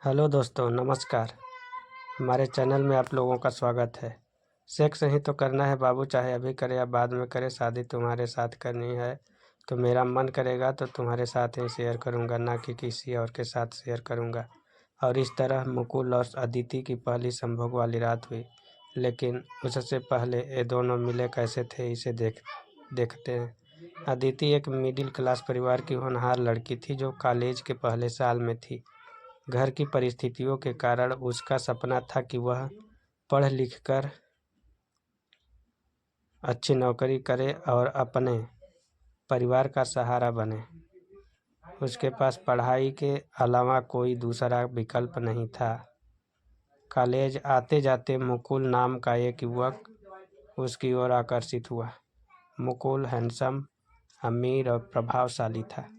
Hello दोस्तों, नमस्कार। हमारे चैनल में आप लोगों का स्वागत है। सेक्स ही तो करना है बाबू, चाहे अभी करे या बाद में करे। शादी तुम्हारे साथ करनी है तो मेरा मन करेगा तो तुम्हारे साथ ही शेयर करूंगा, ना कि किसी और के साथ शेयर करूंगा। और इस तरह मुकुल और अदिति की पहली संभोग वाली रात हुई। लेकिन उससे पहले ये दोनों मिले कैसे थे, इसे देखते हैं। अदिति एक मिडिल क्लास परिवार की होनहार लड़की थी जो कॉलेज के पहले साल में थी। घर की परिस्थितियों के कारण उसका सपना था कि वह पढ़ लिख कर अच्छी नौकरी करे और अपने परिवार का सहारा बने। उसके पास पढ़ाई के अलावा कोई दूसरा विकल्प नहीं था। कॉलेज आते जाते मुकुल नाम का एक युवक उसकी ओर आकर्षित हुआ। मुकुल हैंडसम, अमीर और प्रभावशाली था।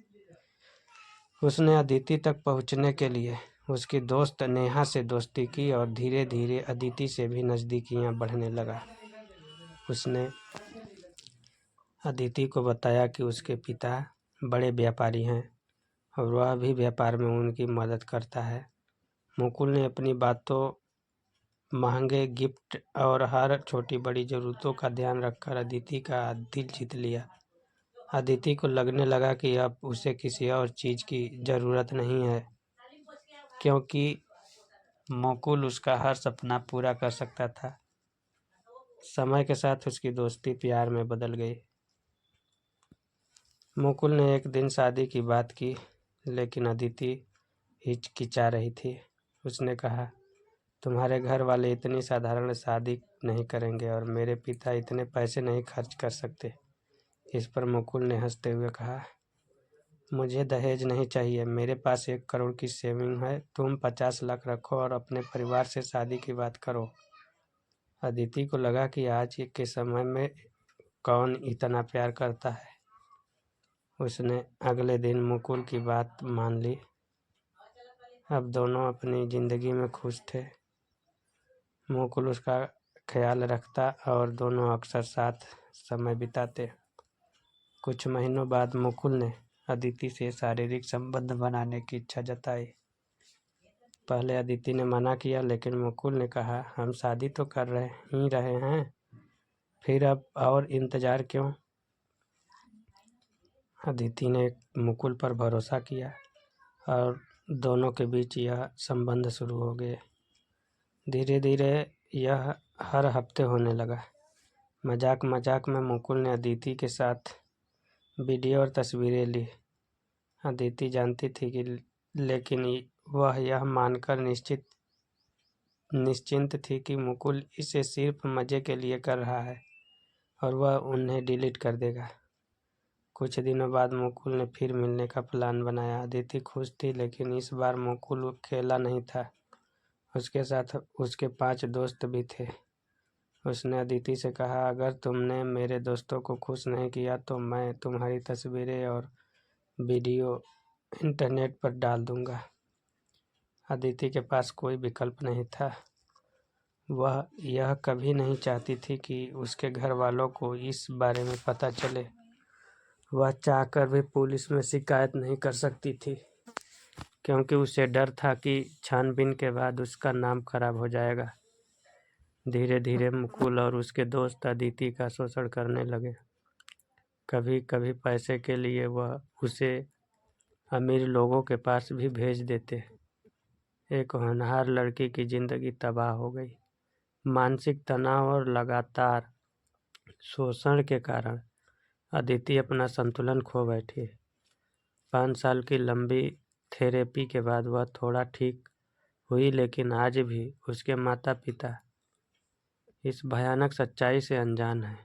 उसने अदिति तक पहुंचने के लिए उसकी दोस्त नेहा से दोस्ती की और धीरे धीरे अदिति से भी नज़दीकियां बढ़ने लगा। उसने अदिति को बताया कि उसके पिता बड़े व्यापारी हैं और वह भी व्यापार में उनकी मदद करता है। मुकुल ने अपनी बातों, महंगे गिफ्ट और हर छोटी बड़ी ज़रूरतों का ध्यान रखकर अदिति का दिल जीत लिया। अदिति को लगने लगा कि अब उसे किसी और चीज़ की ज़रूरत नहीं है, क्योंकि मुकुल उसका हर सपना पूरा कर सकता था। समय के साथ उसकी दोस्ती प्यार में बदल गई। मुकुल ने एक दिन शादी की बात की, लेकिन अदिति हिचकिचा रही थी। उसने कहा, तुम्हारे घर वाले इतनी साधारण शादी नहीं करेंगे और मेरे पिता इतने पैसे नहीं खर्च कर सकते। इस पर मुकुल ने हंसते हुए कहा, मुझे दहेज नहीं चाहिए, मेरे पास 1 करोड़ की सेविंग है। तुम 50 लाख रखो और अपने परिवार से शादी की बात करो। अदिति को लगा कि आज के समय में कौन इतना प्यार करता है। उसने अगले दिन मुकुल की बात मान ली। अब दोनों अपनी ज़िंदगी में खुश थे। मुकुल उसका ख्याल रखता और दोनों अक्सर साथ समय बिताते। कुछ महीनों बाद मुकुल ने अदिति से शारीरिक संबंध बनाने की इच्छा जताई। पहले अदिति ने मना किया, लेकिन मुकुल ने कहा, हम शादी तो कर रहे हैं, फिर अब और इंतज़ार क्यों। अदिति ने मुकुल पर भरोसा किया और दोनों के बीच यह संबंध शुरू हो गए। धीरे धीरे यह हर हफ्ते होने लगा। मजाक मजाक में मुकुल ने अदिति के साथ वीडियो और तस्वीरें ली। अदिति जानती थी कि लेकिन वह यह मानकर निश्चिंत थी कि मुकुल इसे सिर्फ मज़े के लिए कर रहा है और वह उन्हें डिलीट कर देगा। कुछ दिनों बाद मुकुल ने फिर मिलने का प्लान बनाया। अदिति खुश थी, लेकिन इस बार मुकुल अकेला नहीं था। उसके साथ उसके 5 दोस्त भी थे। उसने अदिति से कहा, अगर तुमने मेरे दोस्तों को खुश नहीं किया तो मैं तुम्हारी तस्वीरें और वीडियो इंटरनेट पर डाल दूंगा। अदिति के पास कोई विकल्प नहीं था। वह यह कभी नहीं चाहती थी कि उसके घर वालों को इस बारे में पता चले। वह चाहकर भी पुलिस में शिकायत नहीं कर सकती थी, क्योंकि उसे डर था कि छानबीन के बाद उसका नाम खराब हो जाएगा। धीरे धीरे मुकुल और उसके दोस्त अदिति का शोषण करने लगे। कभी कभी पैसे के लिए वह उसे अमीर लोगों के पास भी भेज देते। एक होनहार लड़की की जिंदगी तबाह हो गई। मानसिक तनाव और लगातार शोषण के कारण अदिति अपना संतुलन खो बैठी। 5 साल की लंबी थेरेपी के बाद वह थोड़ा ठीक हुई, लेकिन आज भी उसके माता पिता इस भयानक सच्चाई से अनजान हैं।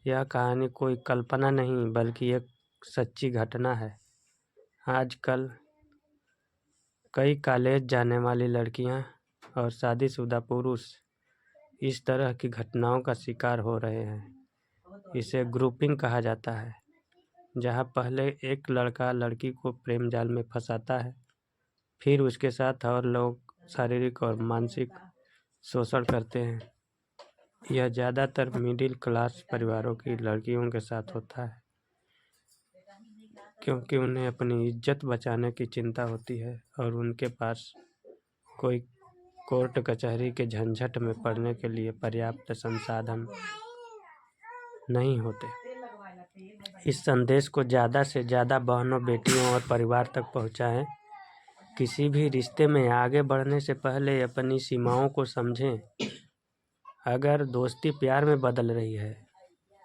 यह कहानी कोई कल्पना नहीं, बल्कि एक सच्ची घटना है। आजकल कई कॉलेज जाने वाली लड़कियां और शादीशुदा पुरुष इस तरह की घटनाओं का शिकार हो रहे हैं। इसे ग्रुपिंग कहा जाता है, जहां पहले एक लड़का लड़की को प्रेम जाल में फंसाता है, फिर उसके साथ और लोग शारीरिक और मानसिक शोषण करते हैं। यह ज़्यादातर मिडिल क्लास परिवारों की लड़कियों के साथ होता है, क्योंकि उन्हें अपनी इज्जत बचाने की चिंता होती है और उनके पास कोई कोर्ट कचहरी के झंझट में पड़ने के लिए पर्याप्त संसाधन नहीं होते। इस संदेश को ज़्यादा से ज़्यादा बहनों, बेटियों और परिवार तक पहुंचाएं। किसी भी रिश्ते में आगे बढ़ने से पहले अपनी सीमाओं को समझें। अगर दोस्ती प्यार में बदल रही है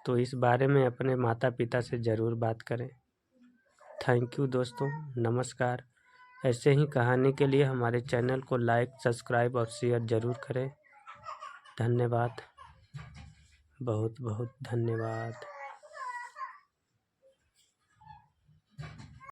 तो इस बारे में अपने माता पिता से ज़रूर बात करें। थैंक यू दोस्तों, नमस्कार। ऐसे ही कहानी के लिए हमारे चैनल को लाइक, सब्सक्राइब और शेयर ज़रूर करें। धन्यवाद, बहुत बहुत धन्यवाद।